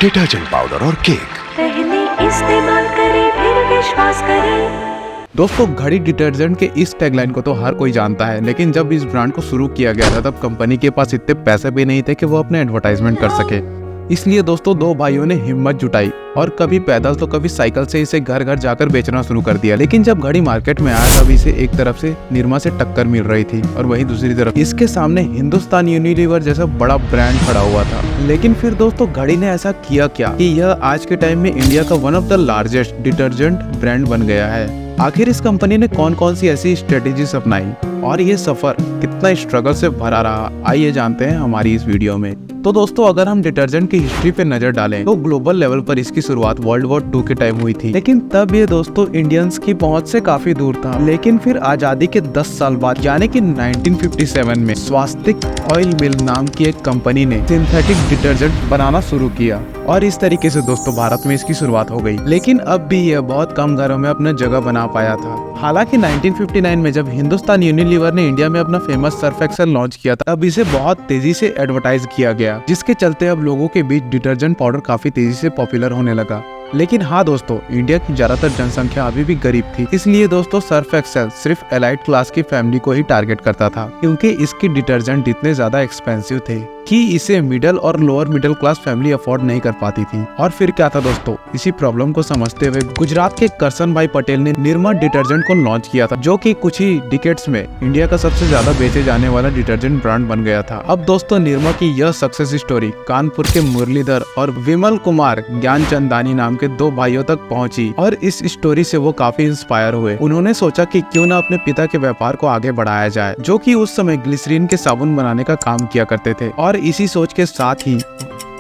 Detergent powder और cake. पहले इस्तेमाल करें फिर विश्वास करें। दोस्तों, घड़ी डिटर्जेंट के इस टैगलाइन को तो हर कोई जानता है, लेकिन जब इस ब्रांड को शुरू किया गया था तब कंपनी के पास इतने पैसे भी नहीं थे कि वो अपने एडवर्टाइजमेंट कर सके। इसलिए दोस्तों, दो भाइयों ने हिम्मत जुटाई और कभी पैदल तो कभी साइकिल से इसे घर घर जाकर बेचना शुरू कर दिया। लेकिन जब घड़ी मार्केट में आया तब इसे एक तरफ से निरमा से टक्कर मिल रही थी और वहीं दूसरी तरफ इसके सामने हिंदुस्तान यूनिलीवर जैसा बड़ा ब्रांड खड़ा हुआ था। लेकिन फिर दोस्तों, घड़ी ने ऐसा किया क्या कि यह आज के टाइम में इंडिया का one of the largest detergent brand बन गया है। आखिर इस कंपनी ने कौन कौन सी ऐसी स्ट्रेटेजीज अपनाई और ये सफर कितना स्ट्रगल से भरा रहा, आइए जानते हैं हमारी इस वीडियो में। तो दोस्तों, अगर हम डिटर्जेंट की हिस्ट्री पे नजर डालें तो ग्लोबल लेवल पर इसकी शुरुआत वर्ल्ड वॉर 2 के टाइम हुई थी, लेकिन तब ये दोस्तों इंडियंस की पहुंच से काफी दूर था। लेकिन फिर आजादी के 10 साल बाद यानी कि 1957 में स्वास्तिक ऑयल मिल नाम की एक कंपनी ने सिंथेटिक डिटर्जेंट बनाना शुरू किया और इस तरीके से दोस्तों भारत में इसकी शुरुआत हो गई। लेकिन अब भी यह बहुत कम घरों में अपना जगह बना पाया था। हालांकि 1959 में जब हिंदुस्तान यूनिलीवर ने इंडिया में अपना फेमस सर्फ एक्सेल लॉन्च किया था, अब इसे बहुत तेजी से एडवर्टाइज किया गया, जिसके चलते अब लोगों के बीच डिटर्जेंट पाउडर काफी तेजी से पॉपुलर होने लगा। लेकिन हाँ दोस्तों, इंडिया की ज्यादातर जनसंख्या अभी भी गरीब थी, इसलिए दोस्तों सर्फ एक्सेल सिर्फ एलाइट क्लास की फैमिली को ही टारगेट करता था, क्योंकि इसकी डिटर्जेंट इतने ज्यादा एक्सपेंसिव थे कि इसे मिडिल और lower middle class family afford नहीं कर पाती थी। और फिर क्या था दोस्तों, इसी प्रॉब्लम को समझते हुए गुजरात के करसन भाई पटेल ने निरमा डिटर्जेंट को लॉन्च किया था, जो कि कुछ ही डिकेड्स में इंडिया का सबसे ज्यादा बेचे जाने वाला डिटर्जेंट ब्रांड बन गया था। अब दोस्तों, निरमा की यह सक्सेस स्टोरी कानपुर के मुरलीधर और विमल कुमार ज्ञानचंदानी नाम के 2 भाइयों तक पहुंची और इस स्टोरी से वो काफी इंस्पायर हुए। उन्होंने सोचा कि क्यों ना अपने पिता के व्यापार को आगे बढ़ाया जाए, जो कि उस समय ग्लिसरीन के साबुन बनाने का काम किया करते थे। और इसी सोच के साथ ही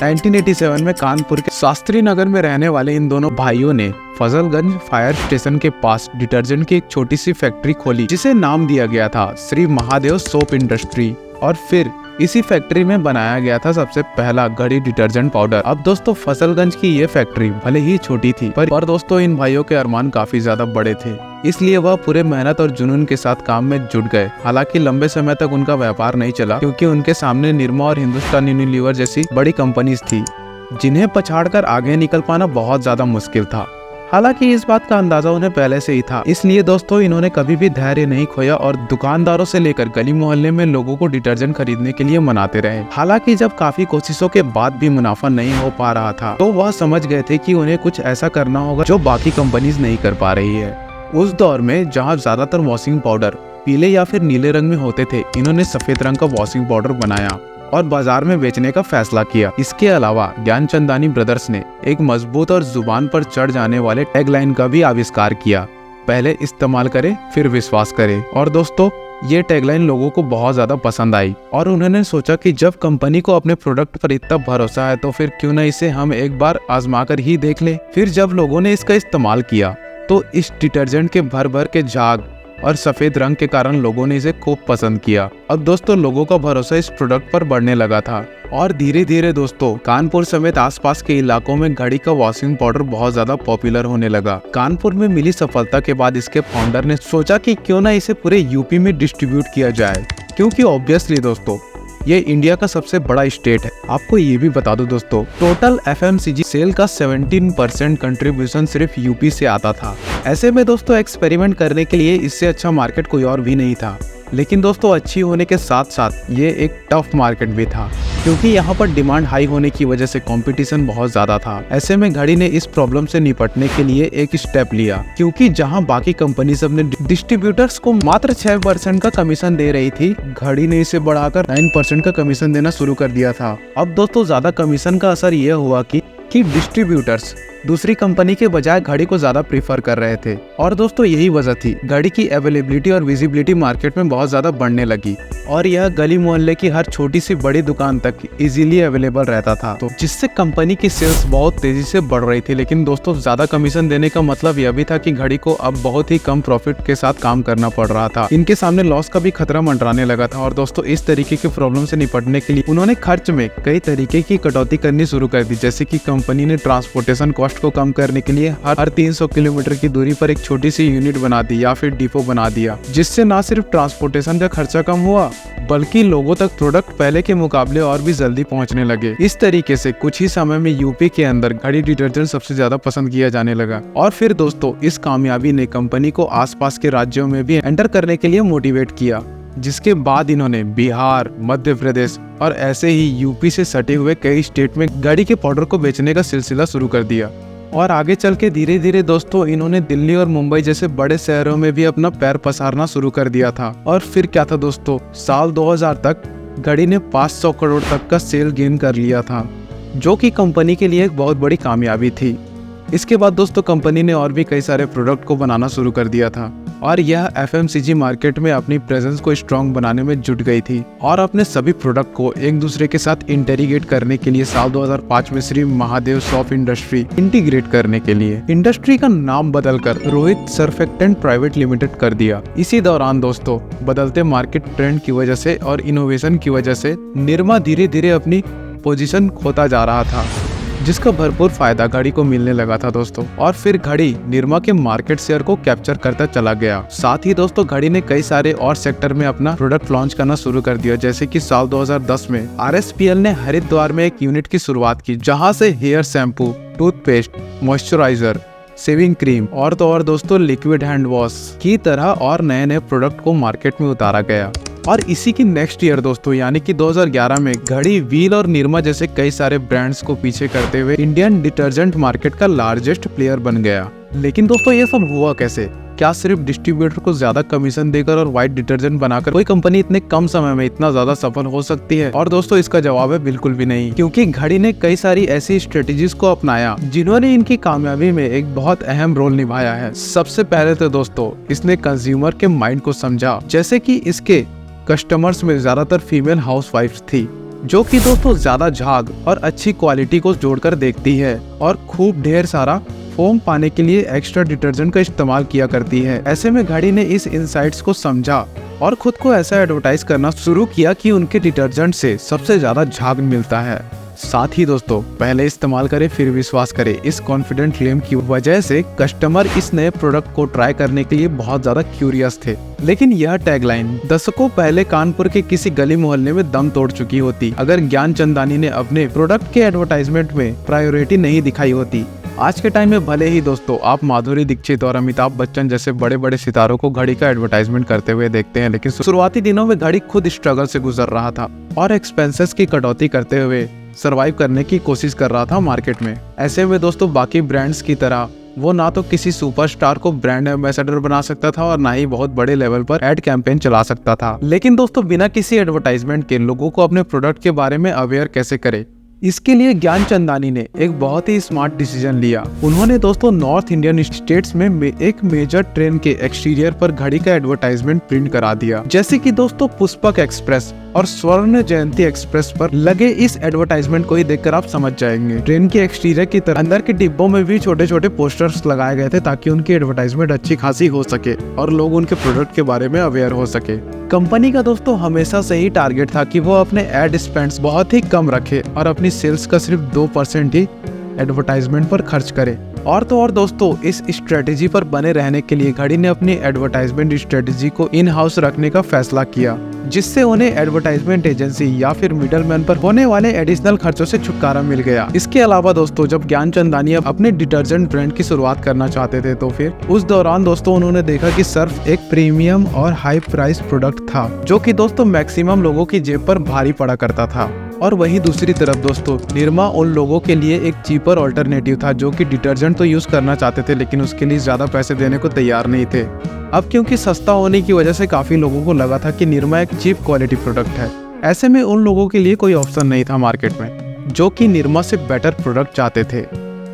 1987 में कानपुर के शास्त्री नगर में रहने वाले इन दोनों भाइयों ने फजलगंज फायर स्टेशन के पास डिटर्जेंट की एक छोटी सी फैक्ट्री खोली, जिसे नाम दिया गया था श्री महादेव सोप इंडस्ट्री। और फिर इसी फैक्ट्री में बनाया गया था सबसे पहला घड़ी डिटर्जेंट पाउडर। अब दोस्तों, फसलगंज की ये फैक्ट्री भले ही छोटी थी, पर दोस्तों इन भाइयों के अरमान काफी ज्यादा बड़े थे, इसलिए वह पूरे मेहनत और जुनून के साथ काम में जुट गए। हालांकि लंबे समय तक उनका व्यापार नहीं चला, क्योंकि उनके सामने निरमा और हिंदुस्तान यूनिलीवर जैसी बड़ी कंपनीज थी, जिन्हें पछाड़कर आगे निकल पाना बहुत ज्यादा मुश्किल था। हालांकि इस बात का अंदाजा उन्हें पहले से ही था, इसलिए दोस्तों इन्होंने कभी भी धैर्य नहीं खोया और दुकानदारों से लेकर गली मोहल्ले में लोगों को डिटर्जेंट खरीदने के लिए मनाते रहे। हालांकि जब काफी कोशिशों के बाद भी मुनाफा नहीं हो पा रहा था, तो वह समझ गए थे कि उन्हें कुछ ऐसा करना होगा जो बाकी कंपनीज नहीं कर पा रही है। उस दौर में जहाँ ज्यादातर वॉशिंग पाउडर पीले या फिर नीले रंग में होते थे, इन्होंने सफेद रंग का वॉशिंग पाउडर बनाया और बाजार में बेचने का फैसला किया। इसके अलावा ज्ञानचंदानी ब्रदर्स ने एक मजबूत और जुबान पर चढ़ जाने वाले टैगलाइन का भी आविष्कार किया, पहले इस्तेमाल करें फिर विश्वास करें। और दोस्तों, ये टैगलाइन लोगों को बहुत ज्यादा पसंद आई और उन्होंने सोचा कि जब कंपनी को अपने प्रोडक्ट पर इतना भरोसा है, तो फिर क्यों न इसे हम एक बार आजमा कर ही देख ले। फिर जब लोगों ने इसका इस्तेमाल किया तो इस डिटर्जेंट के भर भर के झाग और सफेद रंग के कारण लोगों ने इसे खूब पसंद किया। अब दोस्तों, लोगों का भरोसा इस प्रोडक्ट पर बढ़ने लगा था और धीरे धीरे दोस्तों कानपुर समेत आसपास के इलाकों में घड़ी का वॉशिंग पाउडर बहुत ज्यादा पॉपुलर होने लगा। कानपुर में मिली सफलता के बाद इसके फाउंडर ने सोचा कि क्यों ना इसे पूरे यूपी में डिस्ट्रीब्यूट किया जाए, क्योंकि ऑब्वियसली दोस्तों ये इंडिया का सबसे बड़ा स्टेट है। आपको ये भी बता दो दोस्तों, टोटल FMCG सेल का 17% कंट्रीब्यूशन सिर्फ यूपी से आता था। ऐसे में दोस्तों एक्सपेरिमेंट करने के लिए इससे अच्छा मार्केट कोई और भी नहीं था। लेकिन दोस्तों, अच्छी होने के साथ साथ ये एक टफ मार्केट भी था, क्योंकि यहाँ पर डिमांड हाई होने की वजह से कंपटीशन बहुत ज्यादा था। ऐसे में घड़ी ने इस प्रॉब्लम से निपटने के लिए एक स्टेप लिया, क्योंकि जहाँ बाकी कंपनीज अपने डिस्ट्रीब्यूटर्स को मात्र 6% का कमीशन दे रही थी, घड़ी ने इसे बढ़ाकर 9% का कमीशन देना शुरू कर दिया था। अब दोस्तों, ज्यादा कमीशन का असर यह हुआ कि डिस्ट्रीब्यूटर्स दूसरी कंपनी के बजाय घड़ी को ज्यादा प्रीफर कर रहे थे। और दोस्तों, यही वजह थी घड़ी की अवेलेबिलिटी और विजिबिलिटी मार्केट में बहुत ज्यादा बढ़ने लगी और यह गली मोहल्ले की हर छोटी सी बड़ी दुकान तक इजीली अवेलेबल रहता था, तो जिससे कंपनी की सेल्स बहुत तेजी से बढ़ रही थी। लेकिन दोस्तों, ज्यादा कमीशन देने का मतलब यह भी था कि घड़ी को अब बहुत ही कम प्रॉफिट के साथ काम करना पड़ रहा था। इनके सामने लॉस का भी खतरा मंडराने लगा था। और दोस्तों, इस तरीके की प्रॉब्लम से निपटने के लिए उन्होंने खर्च में कई तरीके की कटौती करनी शुरू कर दी, जैसे कि कंपनी ने ट्रांसपोर्टेशन कॉस्ट कॉस्ट को कम करने के लिए हर 300 किलोमीटर की दूरी पर एक छोटी सी यूनिट बना दी या फिर डिपो बना दिया, जिससे न सिर्फ ट्रांसपोर्टेशन का खर्चा कम हुआ बल्कि लोगों तक प्रोडक्ट पहले के मुकाबले और भी जल्दी पहुंचने लगे। इस तरीके से कुछ ही समय में यूपी के अंदर घड़ी डिटर्जेंट सबसे ज्यादा पसंद किया जाने लगा। और फिर दोस्तों इस कामयाबी ने कंपनी को आसपास के राज्यों में भी एंटर करने के लिए मोटिवेट किया, जिसके बाद इन्होंने बिहार, मध्य प्रदेश और ऐसे ही यूपी से सटे हुए कई स्टेट में घड़ी के पाउडर को बेचने का सिलसिला शुरू कर दिया। और आगे चल के धीरे धीरे दोस्तों इन्होंने दिल्ली और मुंबई जैसे बड़े शहरों में भी अपना पैर पसारना शुरू कर दिया था। और फिर क्या था दोस्तों, साल 2000 तक घड़ी ने 500 करोड़ तक का सेल गेन कर लिया था, जो कि कंपनी के लिए एक बहुत बड़ी कामयाबी थी। इसके बाद दोस्तों कंपनी ने और भी कई सारे प्रोडक्ट को बनाना शुरू कर दिया था और यह एफएमसीजी मार्केट में अपनी प्रेजेंस को स्ट्रॉन्ग बनाने में जुट गई थी और अपने सभी प्रोडक्ट को एक दूसरे के साथ इंटीग्रेट करने के लिए साल 2005 में Shri Mahadev soft industry integrate करने के लिए इंडस्ट्री का नाम बदलकर रोहित सर्फेक्टेंट प्राइवेट लिमिटेड कर दिया। इसी दौरान दोस्तों बदलते मार्केट ट्रेंड की वजह से और इनोवेशन की वजह से निरमा धीरे धीरे अपनी पोजीशन खोता जा रहा था, जिसका भरपूर फायदा घड़ी को मिलने लगा था दोस्तों। और फिर घड़ी निरमा के मार्केट शेयर को कैप्चर करता चला गया। साथ ही दोस्तों घड़ी ने कई सारे और सेक्टर में अपना प्रोडक्ट लॉन्च करना शुरू कर दिया, जैसे कि साल 2010 में आरएसपीएल ने हरिद्वार में एक यूनिट की शुरुआत की, जहां से hair shampoo, toothpaste, moisturiser, shaving cream और तो और दोस्तों लिक्विड हैंड वॉश की तरह और नए नए प्रोडक्ट को मार्केट में उतारा गया। और इसी की नेक्स्ट ईयर दोस्तों यानी कि 2011 में घड़ी, व्हील और निरमा जैसे कई सारे ब्रांड्स को पीछे करते हुए इंडियन डिटर्जेंट मार्केट का लार्जेस्ट प्लेयर बन गया। लेकिन दोस्तों ये सब हुआ कैसे? क्या सिर्फ डिस्ट्रीब्यूटर को ज्यादा कमीशन देकर और व्हाइट डिटर्जेंट बनाकर कोई कंपनी इतने कम समय में इतना ज्यादा सफल हो सकती है? और दोस्तों इसका जवाब है बिल्कुल भी नहीं, क्योंकि घड़ी ने कई सारी ऐसी स्ट्रेटेजीज को अपनाया जिन्होंने इनकी कामयाबी में एक बहुत अहम रोल निभाया है। सबसे पहले तो दोस्तों इसने कंज्यूमर के माइंड को समझा, जैसे कि इसके कस्टमर्स में ज्यादातर फीमेल हाउसवाइफ्स थी, जो कि दोस्तों ज्यादा झाग और अच्छी क्वालिटी को जोड़कर देखती है और खूब ढेर सारा फोम पाने के लिए एक्स्ट्रा डिटर्जेंट का इस्तेमाल किया करती है। ऐसे में घड़ी ने इस इंसाइट्स को समझा और खुद को ऐसा एडवर्टाइज करना शुरू किया कि उनके डिटर्जेंट से सबसे ज्यादा झाग मिलता है। साथ ही दोस्तों पहले इस्तेमाल करें फिर विश्वास करें, इस कॉन्फिडेंट क्लेम की वजह से कस्टमर इस नए प्रोडक्ट को ट्राई करने के लिए बहुत ज्यादा क्यूरियस थे। लेकिन यह टैगलाइन दशकों पहले कानपुर के किसी गली मोहल्ले में दम तोड़ चुकी होती अगर ज्ञानचंदानी ने अपने प्रोडक्ट के एडवर्टाइजमेंट में प्रायोरिटी नहीं दिखाई होती। आज के टाइम में भले ही दोस्तों आप माधुरी दीक्षित और अमिताभ बच्चन जैसे बड़े बड़े सितारों को घड़ी का एडवर्टाइजमेंट करते हुए देखते हैं, लेकिन शुरुआती दिनों में घड़ी खुद स्ट्रगल से गुजर रहा था और एक्सपेंसेस की कटौती करते हुए सरवाइव करने की कोशिश कर रहा था मार्केट में। ऐसे में दोस्तों बाकी ब्रांड्स की तरह वो ना तो किसी सुपरस्टार को ब्रांड एम्बेसडर बना सकता था और ना ही बहुत बड़े लेवल पर एड कैंपेन चला सकता था। लेकिन दोस्तों बिना किसी एडवर्टाइजमेंट के लोगों को अपने प्रोडक्ट के बारे में अवेयर कैसे करे, इसके लिए ज्ञानचंदानी ने एक बहुत ही स्मार्ट डिसीजन लिया। उन्होंने दोस्तों नॉर्थ इंडियन स्टेट्स में एक मेजर ट्रेन के एक्सटीरियर पर घड़ी का एडवर्टाइजमेंट प्रिंट करा दिया, जैसे कि दोस्तों पुष्पक एक्सप्रेस और स्वर्ण जयंती एक्सप्रेस पर लगे इस एडवर्टाइजमेंट को ही देखकर आप समझ जाएंगे। ट्रेन के एक्सटीरियर की तरह अंदर के डिब्बों में भी छोटे छोटे पोस्टर्स लगाए गए थे ताकि उनकी एडवर्टाइजमेंट अच्छी खासी हो सके और लोग उनके प्रोडक्ट के बारे में अवेयर हो सके। कंपनी का दोस्तों हमेशा से ही टारगेट था कि वो अपने एड स्पेंड्स बहुत ही कम रखे और अपनी सेल्स का सिर्फ 2% ही एडवर्टाइजमेंट पर खर्च करे। और तो और दोस्तों इस स्ट्रेटेजी पर बने रहने के लिए घड़ी ने अपनी एडवर्टाइजमेंट स्ट्रेटेजी को इन हाउस रखने का फैसला किया, जिससे उन्हें एडवर्टाइजमेंट एजेंसी या फिर मिडलमैन पर होने वाले एडिशनल खर्चों से छुटकारा मिल गया। इसके अलावा दोस्तों जब ज्ञानचंदानी अपने डिटर्जेंट ब्रांड की शुरुआत करना चाहते थे तो फिर उस दौरान दोस्तों उन्होंने देखा कि सर्फ एक प्रीमियम और हाई प्राइस प्रोडक्ट था, जो कि दोस्तों मैक्सिमम लोगों की जेब पर भारी पड़ा करता था। और वहीं दूसरी तरफ दोस्तों निरमा उन लोगों के लिए एक चीपर ऑल्टरनेटिव था जो कि डिटर्जेंट तो यूज करना चाहते थे लेकिन उसके लिए ज्यादा पैसे देने को तैयार नहीं थे। अब क्योंकि सस्ता होने की वजह से काफी लोगों को लगा था कि निरमा एक चीप क्वालिटी प्रोडक्ट है। ऐसे में उन लोगों के लिए कोई ऑप्शन नहीं था मार्केट में जो कि निरमा से बेटर प्रोडक्ट चाहते थे,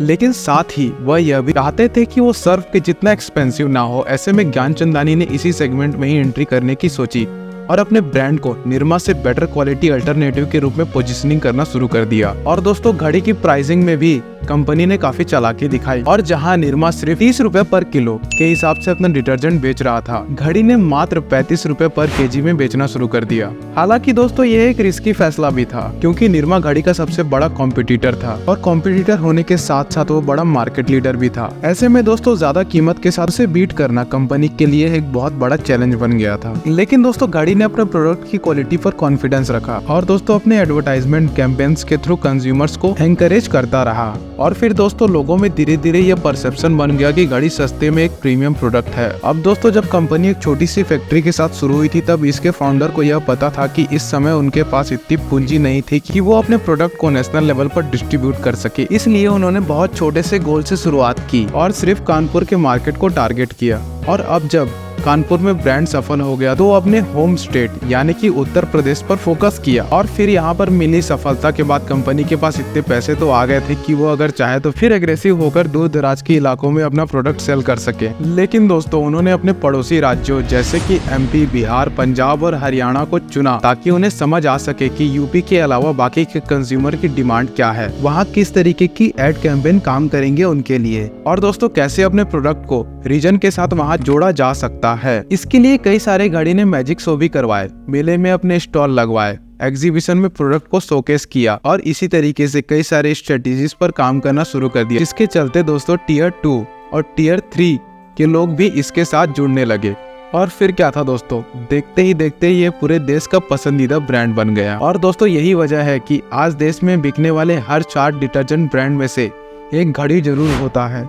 लेकिन साथ ही वह यह भी चाहते थे कि वो सर्फ के जितना एक्सपेंसिव ना हो। ऐसे में ज्ञानचंदानी ने इसी सेगमेंट में ही एंट्री करने की सोची और अपने ब्रांड को निरमा से बेटर क्वालिटी अल्टरनेटिव के रूप में पोजीशनिंग करना शुरू कर दिया। और दोस्तों घड़ी की प्राइसिंग में भी कंपनी ने काफी चालाकी दिखाई और जहां निरमा सिर्फ 30 रुपए पर किलो के हिसाब से अपना डिटर्जेंट बेच रहा था, घड़ी ने मात्र 35 रुपए पर केजी में बेचना शुरू कर दिया। हालांकि दोस्तों ये एक रिस्की फैसला भी था, क्योंकि निरमा घड़ी का सबसे बड़ा कॉम्पिटिटर था और कॉम्पिटिटर होने के साथ साथ वो बड़ा मार्केट लीडर भी था। ऐसे में दोस्तों ज्यादा कीमत के साथ उसे बीट करना कंपनी के लिए एक बहुत बड़ा चैलेंज बन गया था। लेकिन दोस्तों घड़ी ने अपने प्रोडक्ट की क्वालिटी पर कॉन्फिडेंस रखा और दोस्तों अपने एडवर्टाइजमेंट कैंपेन्स के थ्रू कंज्यूमर्स को एनकरेज करता रहा। और फिर दोस्तों लोगों में धीरे धीरे ये परसेप्शन बन गया कि घड़ी सस्ते में एक प्रीमियम प्रोडक्ट है। अब दोस्तों जब कंपनी एक छोटी सी फैक्ट्री के साथ शुरू हुई थी, तब इसके फाउंडर को यह पता था कि इस समय उनके पास इतनी पूंजी नहीं थी कि वो अपने प्रोडक्ट को नेशनल लेवल पर डिस्ट्रीब्यूट कर सके। इसलिए उन्होंने बहुत छोटे से गोल से शुरुआत की और सिर्फ कानपुर के मार्केट को टारगेट किया। और अब जब कानपुर में ब्रांड सफल हो गया तो अपने होम स्टेट यानी कि उत्तर प्रदेश पर फोकस किया। और फिर यहाँ पर मिली सफलता के बाद कंपनी के पास इतने पैसे तो आ गए थे कि वो अगर चाहे तो फिर एग्रेसिव होकर दूर दराज के इलाकों में अपना प्रोडक्ट सेल कर सके। लेकिन दोस्तों उन्होंने अपने पड़ोसी राज्यों जैसे कि एमपी, बिहार, पंजाब और हरियाणा को चुना ताकि उन्हें समझ आ सके कि यूपी के अलावा बाकी के कंज्यूमर की डिमांड क्या है, वहाँ किस तरीके की एड कैंपेन काम करेंगे उनके लिए, और दोस्तों कैसे अपने प्रोडक्ट को रीजन के साथ वहाँ जोड़ा जा सकता है। इसके लिए कई सारे घड़ी ने मैजिक शो भी करवाए, मेले में अपने स्टॉल लगवाए, एग्जीबिशन में प्रोडक्ट को शोकेस किया और इसी तरीके से कई सारे स्ट्रेटेजीज पर काम करना शुरू कर दिया, जिसके चलते दोस्तों टियर 2 और टियर 3 के लोग भी इसके साथ जुड़ने लगे। और फिर क्या था दोस्तों, देखते ही देखते ये पूरे देश का पसंदीदा ब्रांड बन गया। और दोस्तों यही वजह है कि आज देश में बिकने वाले हर 4 डिटर्जेंट ब्रांड में से एक घड़ी जरूर होता है।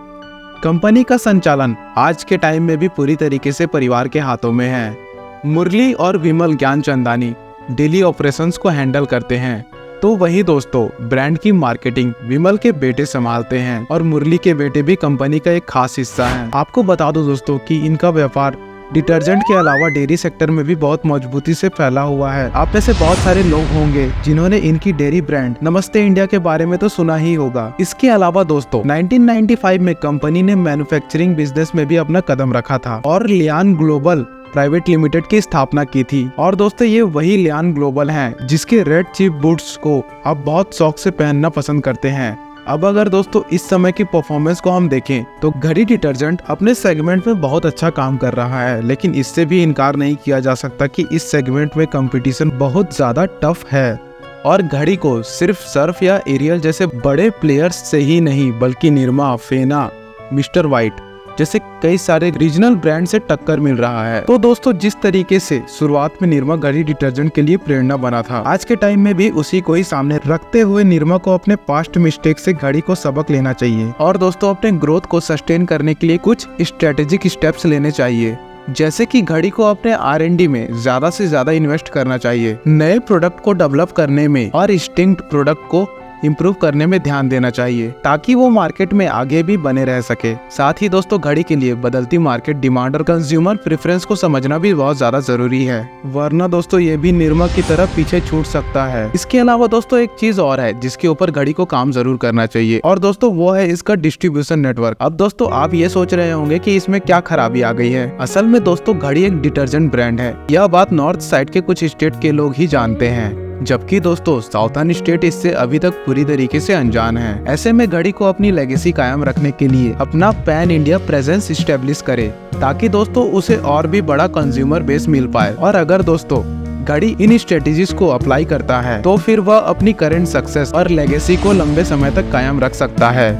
कंपनी का संचालन आज के टाइम में भी पूरी तरीके से परिवार के हाथों में है। मुरली और विमल ज्ञानचंदानी डेली ऑपरेशंस को हैंडल करते हैं, तो वही दोस्तों ब्रांड की मार्केटिंग विमल के बेटे संभालते हैं और मुरली के बेटे भी कंपनी का एक खास हिस्सा हैं। आपको बता दो दोस्तों कि इनका व्यापार डिटर्जेंट के अलावा डेयरी सेक्टर में भी बहुत मजबूती से फैला हुआ है। आप में से बहुत सारे लोग होंगे जिन्होंने इनकी डेयरी ब्रांड नमस्ते इंडिया के बारे में तो सुना ही होगा। इसके अलावा दोस्तों 1995 में कंपनी ने मैन्युफैक्चरिंग बिजनेस में भी अपना कदम रखा था और लियान ग्लोबल प्राइवेट लिमिटेड की स्थापना की थी। और दोस्तों ये वही लियान ग्लोबल हैं जिसके रेड चीफ बूट्स को आप बहुत शौक से पहनना पसंद करते हैं। अब अगर दोस्तों इस समय की परफॉर्मेंस को हम देखें तो घड़ी डिटर्जेंट अपने सेगमेंट में बहुत अच्छा काम कर रहा है, लेकिन इससे भी इनकार नहीं किया जा सकता कि इस सेगमेंट में कंपटीशन बहुत ज्यादा टफ है। और घड़ी को सिर्फ सर्फ या एरियल जैसे बड़े प्लेयर्स से ही नहीं बल्कि निरमा, फेना, मिस्टर वाइट जैसे कई सारे रीजनल ब्रांड से टक्कर मिल रहा है। तो दोस्तों जिस तरीके से शुरुआत में निरमा घड़ी डिटर्जेंट के लिए प्रेरणा बना था, आज के टाइम में भी उसी को ही सामने रखते हुए निरमा को अपने पास्ट मिस्टेक से घड़ी को सबक लेना चाहिए और दोस्तों अपने ग्रोथ को सस्टेन करने के लिए कुछ स्ट्रेटेजिक स्टेप्स लेने चाहिए, जैसे कि घड़ी को अपने R&D में ज्यादा से ज्यादा इन्वेस्ट करना चाहिए, नए प्रोडक्ट को डेवलप करने में और डिस्टिंक्ट प्रोडक्ट को इम्प्रूव करने में ध्यान देना चाहिए ताकि वो मार्केट में आगे भी बने रह सके। साथ ही दोस्तों घड़ी के लिए बदलती मार्केट डिमांड और कंज्यूमर प्रेफरेंस को समझना भी बहुत ज्यादा जरूरी है, वरना दोस्तों ये भी निरमा की तरह पीछे छूट सकता है। इसके अलावा दोस्तों एक चीज और है जिसके ऊपर घड़ी को काम जरूर करना चाहिए और दोस्तों वो है इसका डिस्ट्रीब्यूशन नेटवर्क। अब दोस्तों आप ये सोच रहे होंगे कि इसमें क्या खराबी आ गई है। असल में दोस्तों घड़ी एक डिटर्जेंट ब्रांड है, यह बात नॉर्थ साइड के कुछ स्टेट के लोग ही जानते हैं, जबकि दोस्तों साउथर्न स्टेट इससे अभी तक पूरी तरीके से अनजान है। ऐसे में घड़ी को अपनी लेगेसी कायम रखने के लिए अपना पैन इंडिया प्रेजेंस स्टेब्लिश करे ताकि दोस्तों उसे और भी बड़ा कंज्यूमर बेस मिल पाए। और अगर दोस्तों घड़ी इन स्ट्रेटेजीज को अप्लाई करता है तो फिर वह अपनी करंट सक्सेस और लेगेसी को लंबे समय तक कायम रख सकता है।